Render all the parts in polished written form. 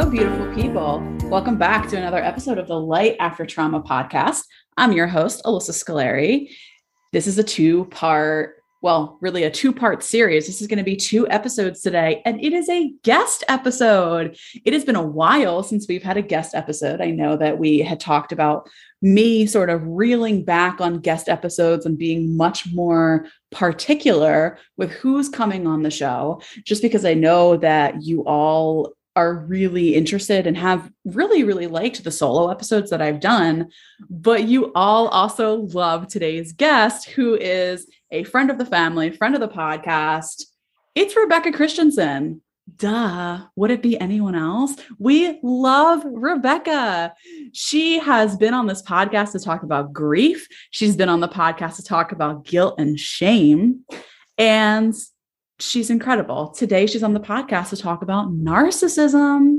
Hello, beautiful people. Welcome back to another episode of the Light After Trauma podcast. I'm your host, Alyssa Scolari. This is a two-part series. This is going to be 2 episodes today, and it is a guest episode. It has been a while since we've had a guest episode. I know that we had talked about me sort of reeling back on guest episodes and being much more particular with who's coming on the show, just because I know that you all are really interested and have really, really liked the solo episodes that I've done. But you all also love today's guest, who is a friend of the family, friend of the podcast. It's Rebecca Christianson. Duh. Would it be anyone else? We love Rebecca. She has been on this podcast to talk about grief. She's been on the podcast to talk about guilt and shame. And she's incredible. Today, she's on the podcast to talk about narcissism.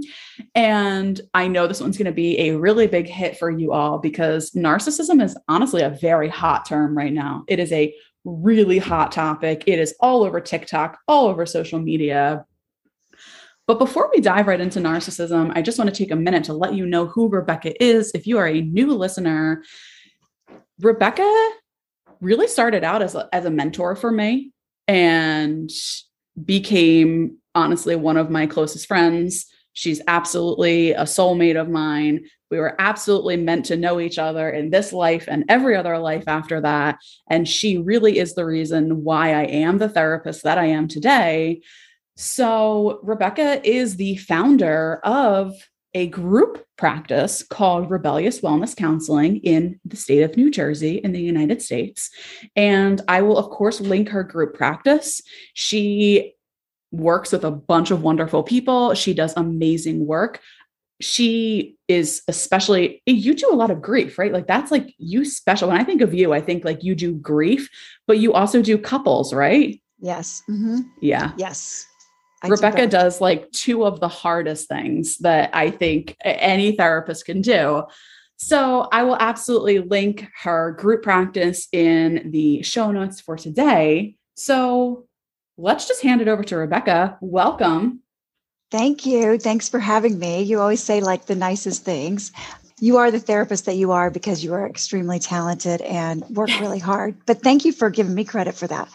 And I know this one's going to be a really big hit for you all because narcissism is honestly a very hot term right now. It is a really hot topic. It is all over TikTok, all over social media. But before we dive right into narcissism, I just want to take a minute to let you know who Rebecca is. If you are a new listener, Rebecca really started out as a mentor for me and became, honestly, one of my closest friends. She's absolutely a soulmate of mine. We were absolutely meant to know each other in this life and every other life after that. And she really is the reason why I am the therapist that I am today. So Rebecca is the founder of a group practice called Rebellious Wellness Counseling in the state of New Jersey in the United States. And I will, of course, link her group practice. She works with a bunch of wonderful people. She does amazing work. She is especially, you do a lot of grief, right? Like that's like you special. When I think of you, I think like you do grief, but you also do couples, right? Yes. Mm-hmm. Yeah. Yes. Rebecca does like 2 of the hardest things that I think any therapist can do. So I will absolutely link her group practice in the show notes for today. So let's just hand it over to Rebecca. Welcome. Thank you. Thanks for having me. You always say like the nicest things. You are the therapist that you are because you are extremely talented and work really hard. But thank you for giving me credit for that.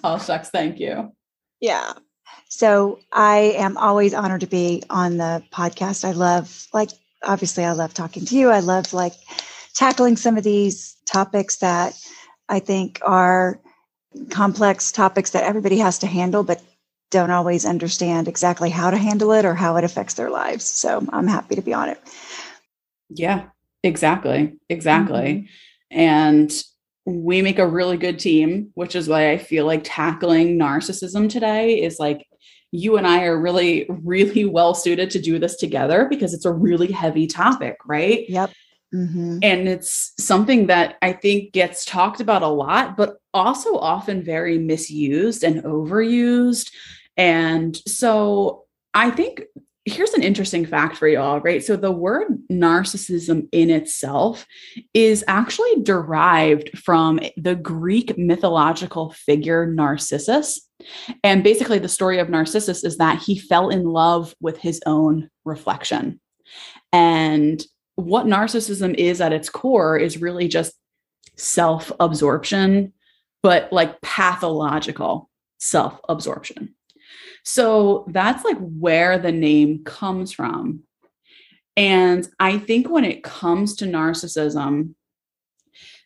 Oh, shucks. Thank you. Yeah. So I am always honored to be on the podcast. Obviously I love talking to you. I love tackling some of these topics that I think are complex topics that everybody has to handle, but don't always understand exactly how to handle it or how it affects their lives. So I'm happy to be on it. Yeah, exactly. Mm-hmm. And we make a really good team, which is why I feel like tackling narcissism today is like, you and I are really, really well suited to do this together because it's a really heavy topic, right? Yep. Mm-hmm. And it's something that I think gets talked about a lot, but also often very misused and overused. And so I think here's an interesting fact for you all, right? So the word narcissism in itself is actually derived from the Greek mythological figure Narcissus. And basically the story of Narcissus is that he fell in love with his own reflection. And what narcissism is at its core is really just self-absorption, but like pathological self-absorption. So that's like where the name comes from. And I think when it comes to narcissism,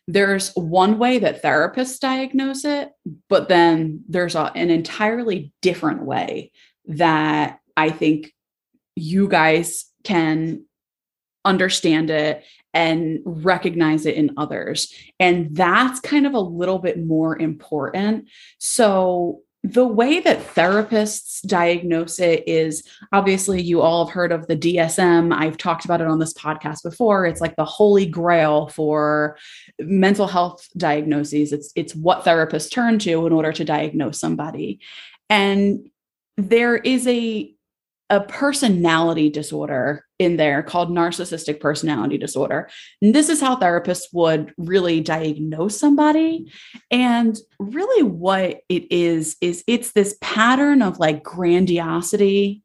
there's one way that therapists diagnose it, but then there's an entirely different way that I think you guys can understand it and recognize it in others. And that's kind of a little bit more important. So the way that therapists diagnose it is, obviously you all have heard of the DSM. I've talked about it on this podcast before. It's like the holy grail for mental health diagnoses. It's what therapists turn to in order to diagnose somebody. And there is a personality disorder in there called narcissistic personality disorder. And this is how therapists would really diagnose somebody. And really what it is it's this pattern of like grandiosity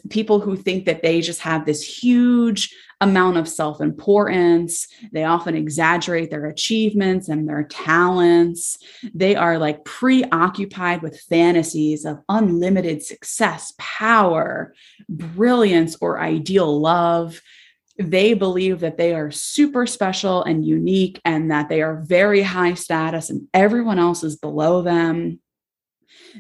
People who think that they just have this huge amount of self-importance. They often exaggerate their achievements and their talents. They are like preoccupied with fantasies of unlimited success, power, brilliance, or ideal love. They believe that they are super special and unique and that they are very high status and everyone else is below them.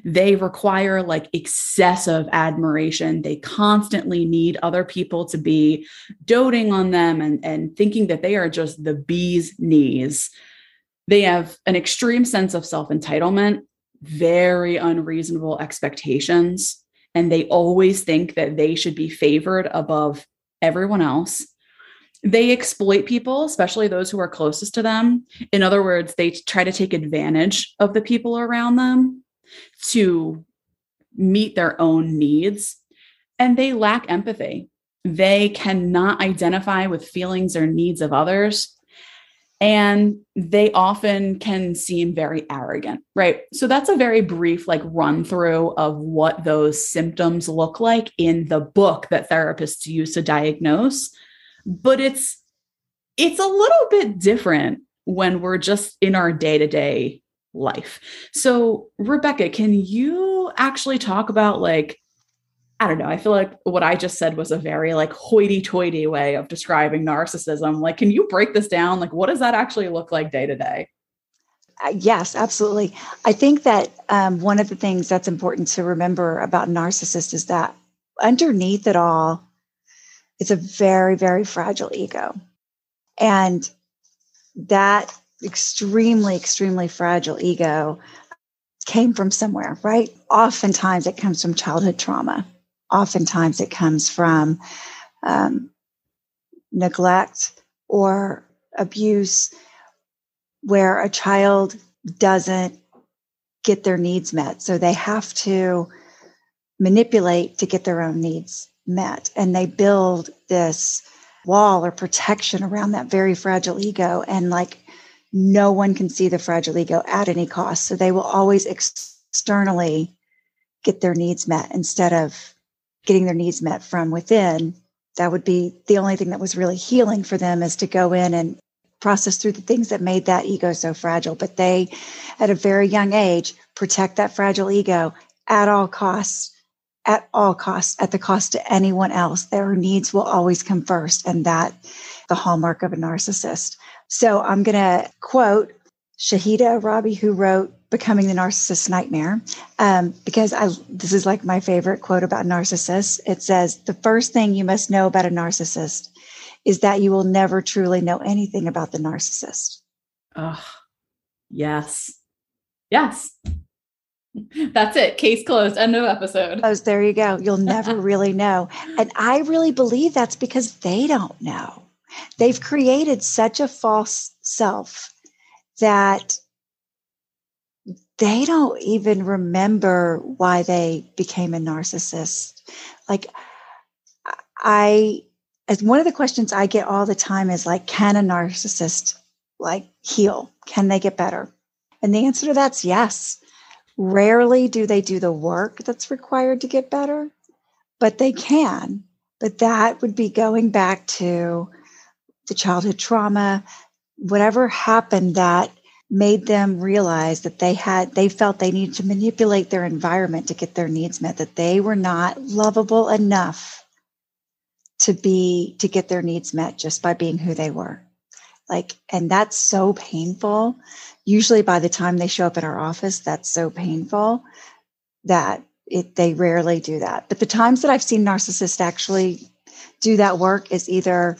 They require like excessive admiration. They constantly need other people to be doting on them and thinking that they are just the bee's knees. They have an extreme sense of self-entitlement, very unreasonable expectations, and they always think that they should be favored above everyone else. They exploit people, especially those who are closest to them. In other words, they try to take advantage of the people around them to meet their own needs, and they lack empathy. They cannot identify with feelings or needs of others, and they often can seem very arrogant, right? So that's a very brief like run through of what those symptoms look like in the book that therapists use to diagnose. But it's a little bit different when we're just in our day-to-day life. So, Rebecca, can you actually talk about like, I don't know, I feel like what I just said was a very like hoity-toity way of describing narcissism. Like, can you break this down? Like, what does that actually look like day to day? Yes, absolutely. I think that one of the things that's important to remember about narcissists is that underneath it all, it's a very, very fragile ego. And that extremely, extremely fragile ego came from somewhere, right? Oftentimes it comes from childhood trauma. Oftentimes it comes from neglect or abuse, where a child doesn't get their needs met. So they have to manipulate to get their own needs met. And they build this wall or protection around that very fragile ego. And like no one can see the fragile ego at any cost. So they will always externally get their needs met instead of getting their needs met from within. That would be the only thing that was really healing for them, is to go in and process through the things that made that ego so fragile. But they, at a very young age, protect that fragile ego at all costs, at the cost to anyone else. Their needs will always come first. And that the hallmark of a narcissist. So I'm going to quote Shahida Rabi, who wrote Becoming the Narcissist Nightmare, because this is like my favorite quote about narcissists. It says, "The first thing you must know about a narcissist is that you will never truly know anything about the narcissist." Oh, yes. Yes. That's it. Case closed. End of episode. Oh, there you go. You'll never really know. And I really believe that's because they don't know. They've created such a false self that they don't even remember why they became a narcissist. Like as one of the questions I get all the time is like, can a narcissist like heal? Can they get better? And the answer to that's yes. Rarely do they do the work that's required to get better, but they can. But that would be going back to the childhood trauma, whatever happened that made them realize that they felt they needed to manipulate their environment to get their needs met, that they were not lovable enough to get their needs met just by being who they were. And that's so painful. Usually by the time they show up in our office, that's so painful that they rarely do that. But the times that I've seen narcissists actually do that work is either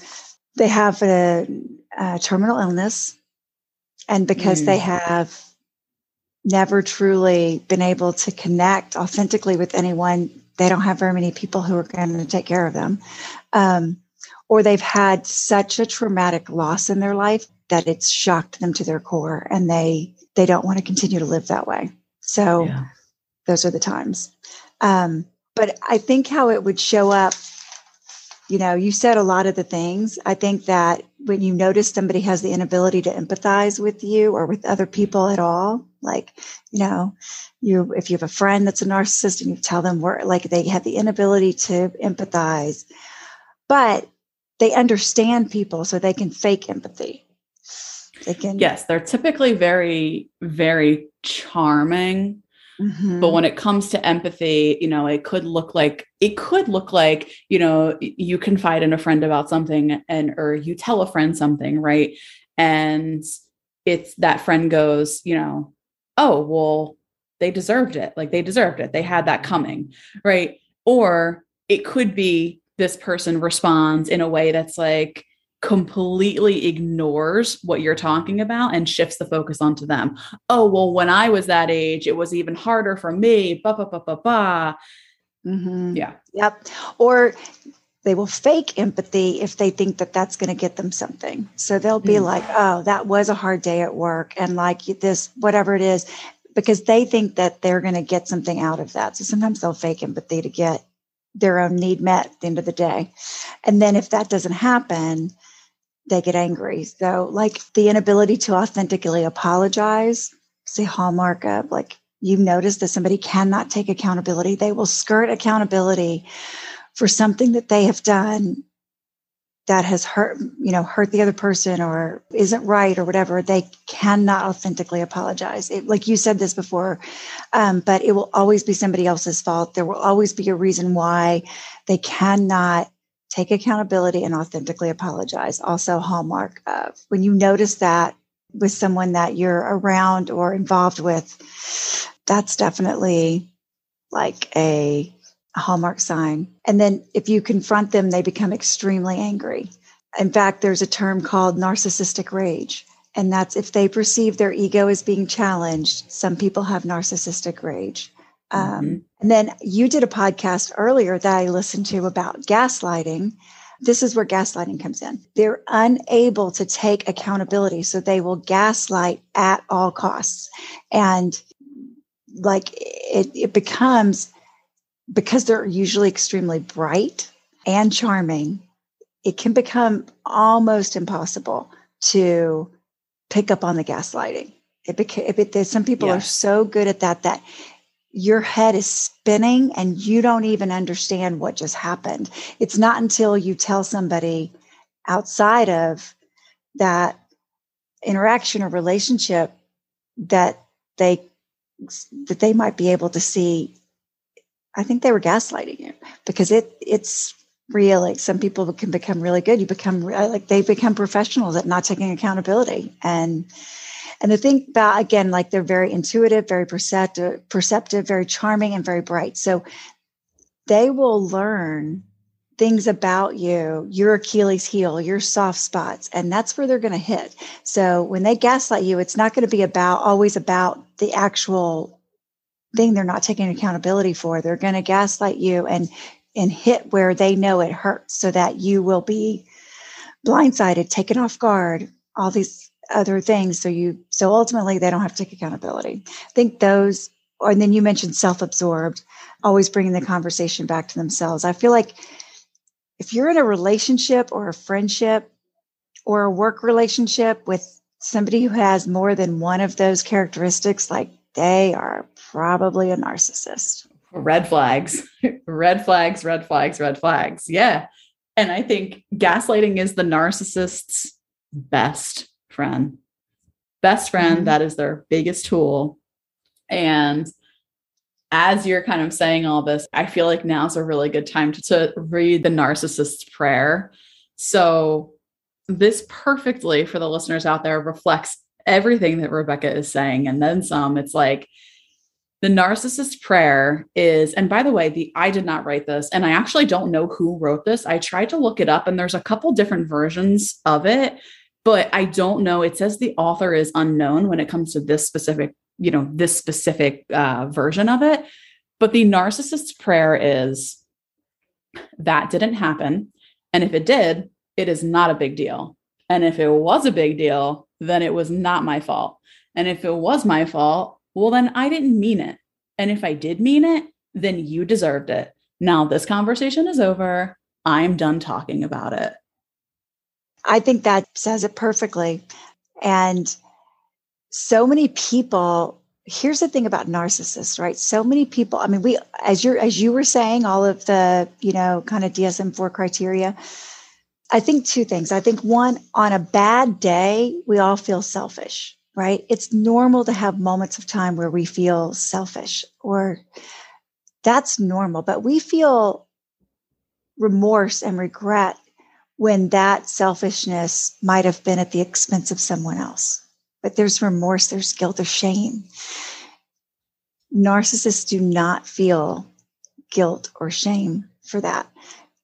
they have a terminal illness, and because they have never truly been able to connect authentically with anyone, they don't have very many people who are going to take care of them. Or they've had such a traumatic loss in their life that it's shocked them to their core, and they don't want to continue to live that way. So those are the times. But I think how it would show up, you said a lot of the things. I think that when you notice somebody has the inability to empathize with you or with other people at all, like, if you have a friend that's a narcissist and you tell them they have the inability to empathize, but they understand people, so they can fake empathy. Yes, they're typically very, very charming. Mm-hmm. But when it comes to empathy, it could look like, you confide in a friend about something or you tell a friend something, right? And it's that friend goes, oh, well, they deserved it. Like they deserved it. They had that coming, right? Or it could be this person responds in a way that's like, completely ignores what you're talking about and shifts the focus onto them. Oh, well, when I was that age, it was even harder for me. Mm-hmm. Yeah. Yep. Or they will fake empathy if they think that that's going to get them something. So they'll be like, oh, that was a hard day at work. And like this, whatever it is, because they think that they're going to get something out of that. So sometimes they'll fake empathy to get their own need met at the end of the day. And then if that doesn't happen, they get angry. So like the inability to authentically apologize, it's a hallmark of like, you've noticed that somebody cannot take accountability. They will skirt accountability for something that they have done that has hurt the other person or isn't right or whatever. They cannot authentically apologize. Like you said this before, but it will always be somebody else's fault. There will always be a reason why they cannot take accountability and authentically apologize. Also a hallmark of when you notice that with someone that you're around or involved with, that's definitely like a hallmark sign. And then if you confront them, they become extremely angry. In fact, there's a term called narcissistic rage. And that's if they perceive their ego as being challenged. Some people have narcissistic rage. And then you did a podcast earlier that I listened to about gaslighting. This is where gaslighting comes in. They're unable to take accountability, so they will gaslight at all costs. And like it becomes, because they're usually extremely bright and charming, it can become almost impossible to pick up on the gaslighting. Some people are so good at that your head is spinning and you don't even understand what just happened. It's not until you tell somebody outside of that interaction or relationship that they might be able to see, I think they were gaslighting you, because it's real. Like some people can become really good. They become professionals at not taking accountability. And the thing about, again, like they're very intuitive, very perceptive, very charming, and very bright. So they will learn things about you, your Achilles heel, your soft spots, and that's where they're going to hit. So when they gaslight you, it's not going to be always about the actual thing they're not taking accountability for. They're going to gaslight you and hit where they know it hurts, so that you will be blindsided, taken off guard, all these other things. So ultimately they don't have to take accountability. I think those, and then you mentioned self-absorbed, always bringing the conversation back to themselves. I feel like if you're in a relationship or a friendship or a work relationship with somebody who has more than one of those characteristics, like they are probably a narcissist. Red flags, red flags, red flags, red flags. Yeah. And I think gaslighting is the narcissist's best friend. That is their biggest tool. And as you're kind of saying all this, I feel like now's a really good time to read the narcissist's prayer. So this perfectly, for the listeners out there, reflects everything that Rebecca is saying, and then some. It's like the narcissist prayer is, and by the way, I did not write this, and I actually don't know who wrote this. I tried to look it up, and there's a couple different versions of it, but I don't know. It says the author is unknown when it comes to this specific version of it. But the narcissist's prayer is, that didn't happen. And if it did, it is not a big deal. And if it was a big deal, then it was not my fault. And if it was my fault, well, then I didn't mean it. And if I did mean it, then you deserved it. Now this conversation is over. I'm done talking about it. I think that says it perfectly. And so many people, here's the thing about narcissists, right? So many people, I mean, as you were saying, all of the, kind of DSM-4 criteria, I think two things. I think one, on a bad day, we all feel selfish, right? It's normal to have moments of time where we feel selfish, or that's normal, but we feel remorse and regret when that selfishness might have been at the expense of someone else. But there's remorse, there's guilt, there's shame. Narcissists do not feel guilt or shame for that.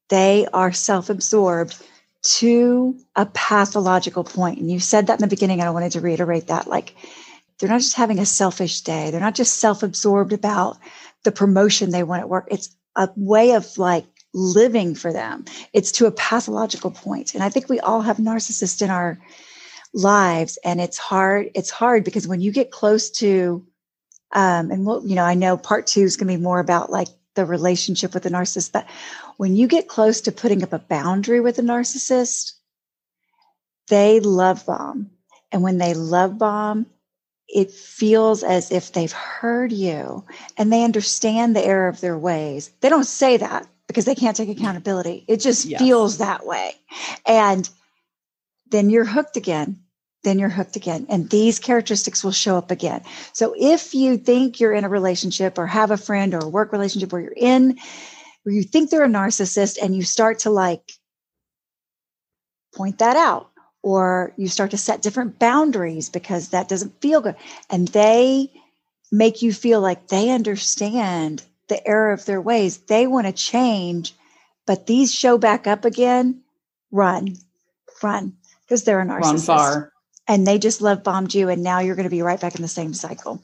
They are self-absorbed to a pathological point. And you said that in the beginning, and I wanted to reiterate that. Like, they're not just having a selfish day. They're not just self-absorbed about the promotion they want at work. It's a way of like living for them. It's to a pathological point. And I think we all have narcissists in our lives, and it's hard. It's hard because when you get close to, I know part 2 is going to be more about like the relationship with the narcissist, but when you get close to putting up a boundary with a narcissist, they love bomb. And when they love bomb, it feels as if they've heard you and they understand the error of their ways. They don't say that because they can't take accountability. It just feels that way. And then you're hooked again. And these characteristics will show up again. So if you think you're in a relationship or have a friend or a work relationship where you think they're a narcissist, and you start to like point that out, or you start to set different boundaries because that doesn't feel good, and they make you feel like they understand the error of their ways, they want to change, but these show back up again, run, because they're a narcissist. Run far. And they just love bombed you, and now you're going to be right back in the same cycle.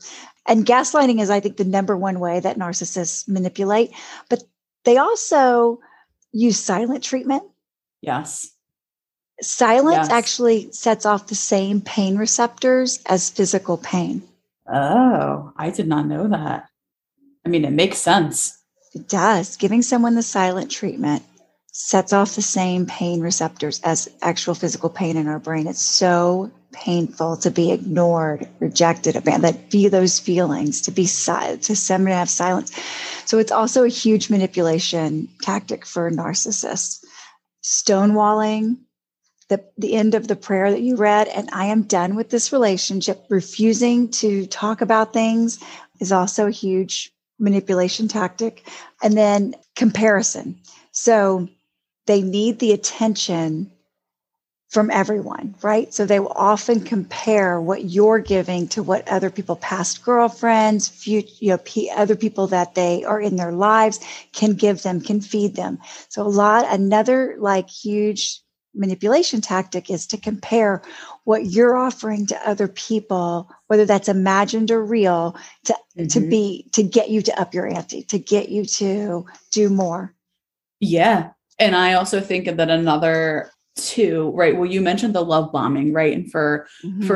And gaslighting is, I think, the number one way that narcissists manipulate, but they also use silent treatment. Yes. Silence actually sets off the same pain receptors as physical pain. Oh, I did not know that. I mean, it makes sense. It does. Giving someone the silent treatment sets off the same pain receptors as actual physical pain in our brain. It's so painful to be ignored, rejected, abandoned, feel those feelings, to be silent, to someone have silence. So it's also a huge manipulation tactic for narcissists. Stonewalling, the end of the prayer that you read, and I am done with this relationship, refusing to talk about things, is also a huge manipulation tactic. And then comparison. So they need the attention from everyone, right? So they will often compare what you're giving to what other people, past girlfriends, other people that they are in their lives can give them, can feed them. So another like huge manipulation tactic is to compare what you're offering to other people, whether that's imagined or real, to get you to up your ante, to get you to do more. Yeah. And I also think that another two, right? Well, you mentioned the love bombing, right? And for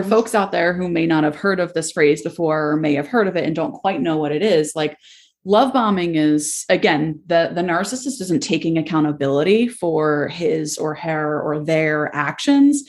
folks out there who may not have heard of this phrase before, or may have heard of it and don't quite know what it is, like love bombing is, again, the narcissist isn't taking accountability for his or her or their actions,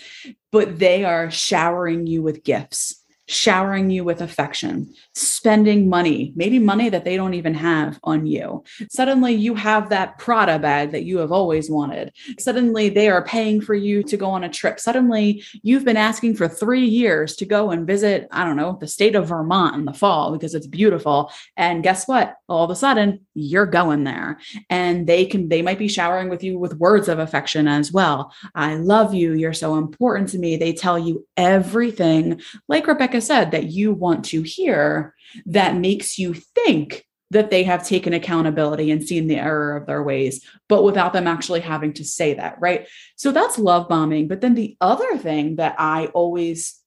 but they are showering you with gifts, showering you with affection, spending money, maybe money that they don't even have on you. Suddenly you have that Prada bag that you have always wanted. Suddenly they are paying for you to go on a trip. Suddenly you've been asking for 3 years to go and visit, I don't know, the state of Vermont in the fall because it's beautiful. And guess what? All of a sudden you're going there, and they might be showering with you with words of affection as well. I love you. You're so important to me. They tell you everything, like Rebecca said, that you want to hear, that makes you think that they have taken accountability and seen the error of their ways, but without them actually having to say that, right? So that's love bombing. But then the other thing that I always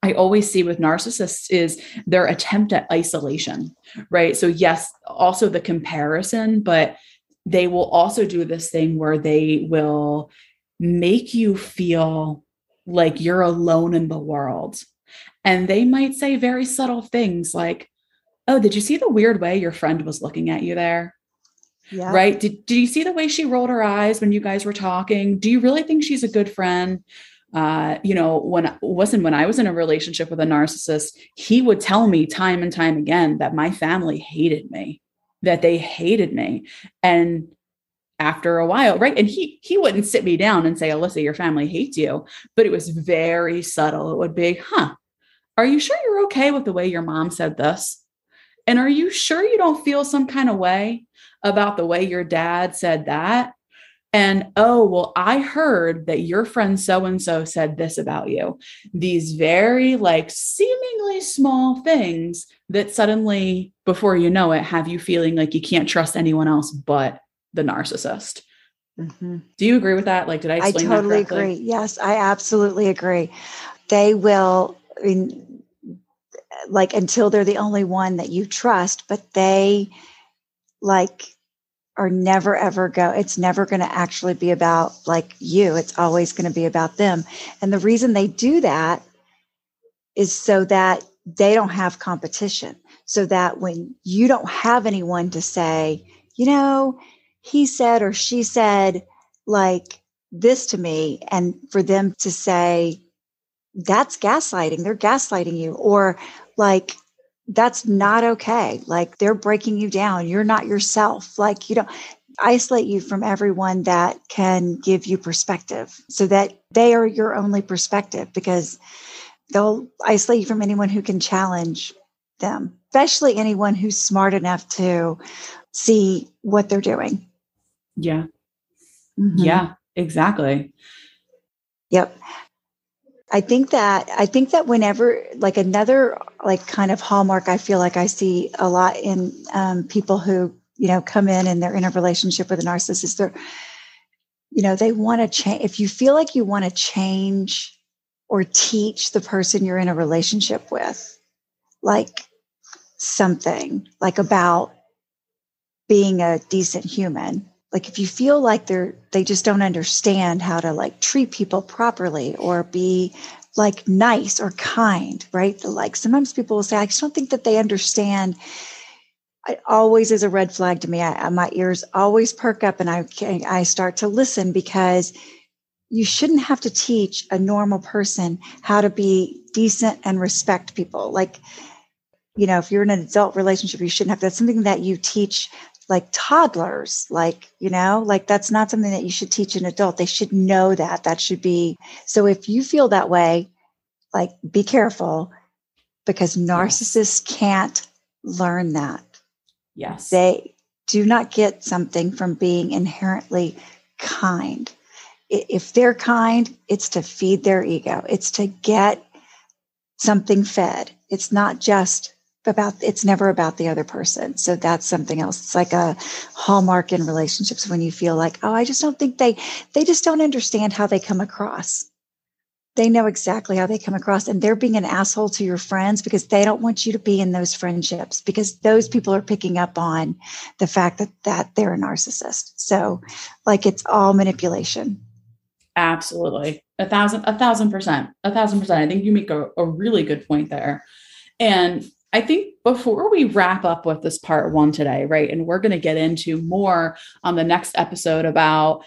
see with narcissists is their attempt at isolation, right? So yes, also the comparison, but they will also do this thing where they will make you feel like you're alone in the world. And they might say very subtle things like, oh, did you see the weird way your friend was looking at you there? Yeah. Right. Did you see the way she rolled her eyes when you guys were talking? Do you really think she's a good friend? When I was in a relationship with a narcissist, he would tell me time and time again that my family hated me, that they hated me. And after a while, right. And he wouldn't sit me down and say, Alyssa, your family hates you. But it was very subtle. It would be, are you sure you're okay with the way your mom said this? And are you sure you don't feel some kind of way about the way your dad said that? And, oh, well, I heard that your friend so-and-so said this about you. These very like seemingly small things that suddenly, before you know it, have you feeling like you can't trust anyone else but the narcissist. Mm-hmm. Do you agree with that? Like, did I explain that correctly? I totally agree. Yes, I absolutely agree. They will, like, until they're the only one that you trust, but they like are never, ever it's never going to actually be about like you. It's always going to be about them. And the reason they do that is so that they don't have competition. So that when you don't have anyone to say, he said or she said like this to me, and for them to say, that's gaslighting. They're gaslighting you, or like, that's not okay. Like, they're breaking you down. You're not yourself. Like, isolate you from everyone that can give you perspective, so that they are your only perspective, because they'll isolate you from anyone who can challenge them, especially anyone who's smart enough to see what they're doing. Yeah. Mm-hmm. Yeah, exactly. Yep. I think that whenever, like, another like kind of hallmark I feel like I see a lot in people who, come in and they're in a relationship with a narcissist, they want to change. If you feel like you want to change or teach the person you're in a relationship with, like something like about being a decent human, like if you feel like they just don't understand how to like treat people properly or be like nice or kind, right? Like sometimes people will say, I just don't think that they understand. It always is a red flag to me. My ears always perk up and I start to listen, because you shouldn't have to teach a normal person how to be decent and respect people. Like, if you're in an adult relationship, you shouldn't have. That's something that you teach like toddlers, like, like that's not something that you should teach an adult. They should know that. That should be. So if you feel that way, like, be careful, because narcissists can't learn that. Yes. They do not get something from being inherently kind. If they're kind, it's to feed their ego. It's to get something fed. It's not just it's never about the other person. So that's something else. It's like a hallmark in relationships when you feel like, I just don't think they just don't understand how they come across. They know exactly how they come across, and they're being an asshole to your friends because they don't want you to be in those friendships, because those people are picking up on the fact that they're a narcissist. So like, it's all manipulation. Absolutely. 1,000%. I think you make a really good point there. And I think before we wrap up with this part one today, right, and we're going to get into more on the next episode about,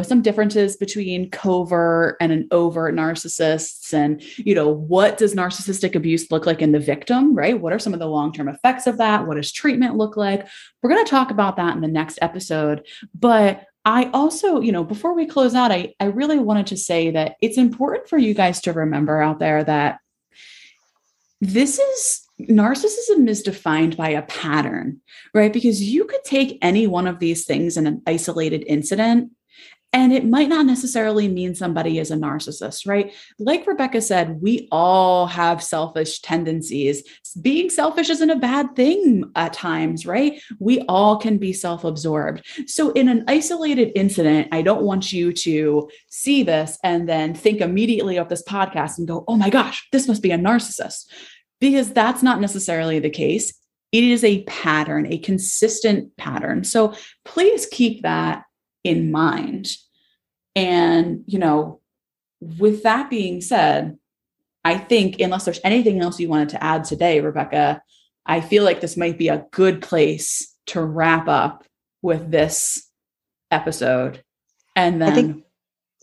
some differences between covert and an overt narcissists, and, what does narcissistic abuse look like in the victim, right? What are some of the long-term effects of that? What does treatment look like? We're going to talk about that in the next episode. But I also, before we close out, I really wanted to say that it's important for you guys to remember out there that narcissism is defined by a pattern, right? Because you could take any one of these things in an isolated incident, and it might not necessarily mean somebody is a narcissist, right? Like Rebecca said, we all have selfish tendencies. Being selfish isn't a bad thing at times, right? We all can be self-absorbed. So in an isolated incident, I don't want you to see this and then think immediately of this podcast and go, oh my gosh, this must be a narcissist. Because that's not necessarily the case. It is a pattern, a consistent pattern. So please keep that in mind. And, with that being said, I think unless there's anything else you wanted to add today, Rebecca, I feel like this might be a good place to wrap up with this episode. And then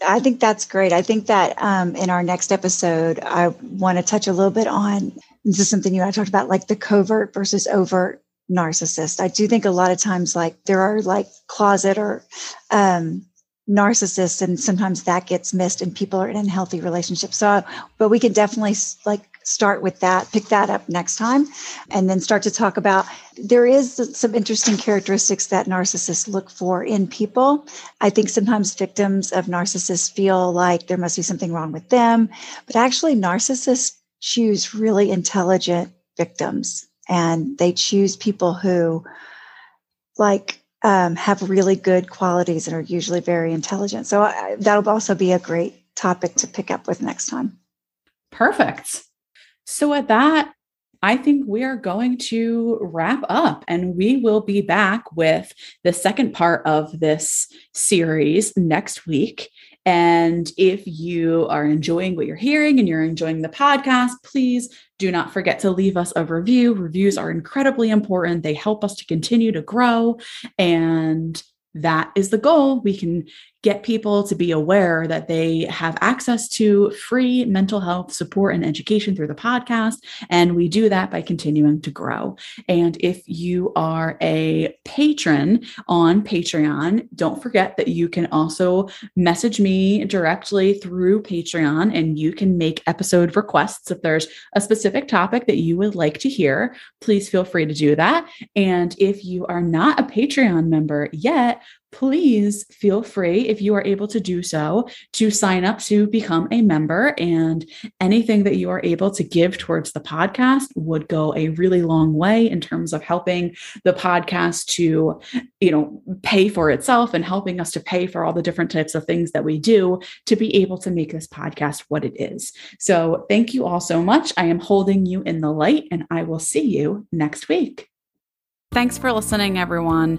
I think that's great. I think that in our next episode, I want to touch a little bit on, this is something you and I talked about, like the covert versus overt narcissist. I do think a lot of times, like there are like closet or narcissists, and sometimes that gets missed and people are in unhealthy relationships. So, but we can definitely like start with that, pick that up next time, and then start to talk about, there is some interesting characteristics that narcissists look for in people. I think sometimes victims of narcissists feel like there must be something wrong with them, but actually narcissists choose really intelligent victims, and they choose people who like have really good qualities and are usually very intelligent. So that'll also be a great topic to pick up with next time. Perfect. So at that, I think we are going to wrap up, and we will be back with the second part of this series next week. And if you are enjoying what you're hearing and you're enjoying the podcast, please do not forget to leave us a review. Reviews are incredibly important. They help us to continue to grow. And that is the goal. We can get people to be aware that they have access to free mental health support and education through the podcast. And we do that by continuing to grow. And if you are a patron on Patreon, don't forget that you can also message me directly through Patreon, and you can make episode requests. If there's a specific topic that you would like to hear, please feel free to do that. And if you are not a Patreon member yet, please feel free, if you are able to do so, to sign up to become a member. And anything that you are able to give towards the podcast would go a really long way in terms of helping the podcast to, pay for itself and helping us to pay for all the different types of things that we do to be able to make this podcast what it is. So thank you all so much. I am holding you in the light, and I will see you next week. Thanks for listening, everyone.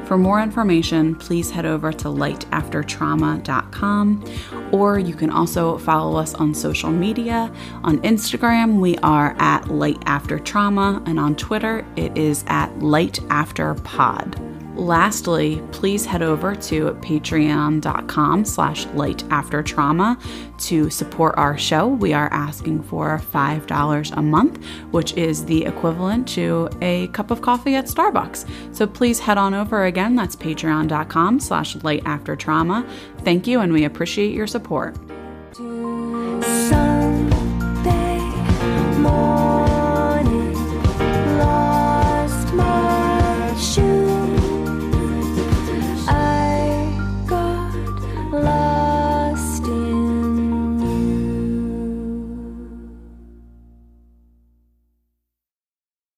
For more information, please head over to lightaftertrauma.com, or you can also follow us on social media. On Instagram, we are at lightaftertrauma, and on Twitter, it is at lightafterpod. Lastly, please head over to patreon.com/lightaftertrauma to support our show. We are asking for $5 a month, which is the equivalent to a cup of coffee at Starbucks. So please head on over again. That's patreon.com/lightaftertrauma. Thank you, and we appreciate your support.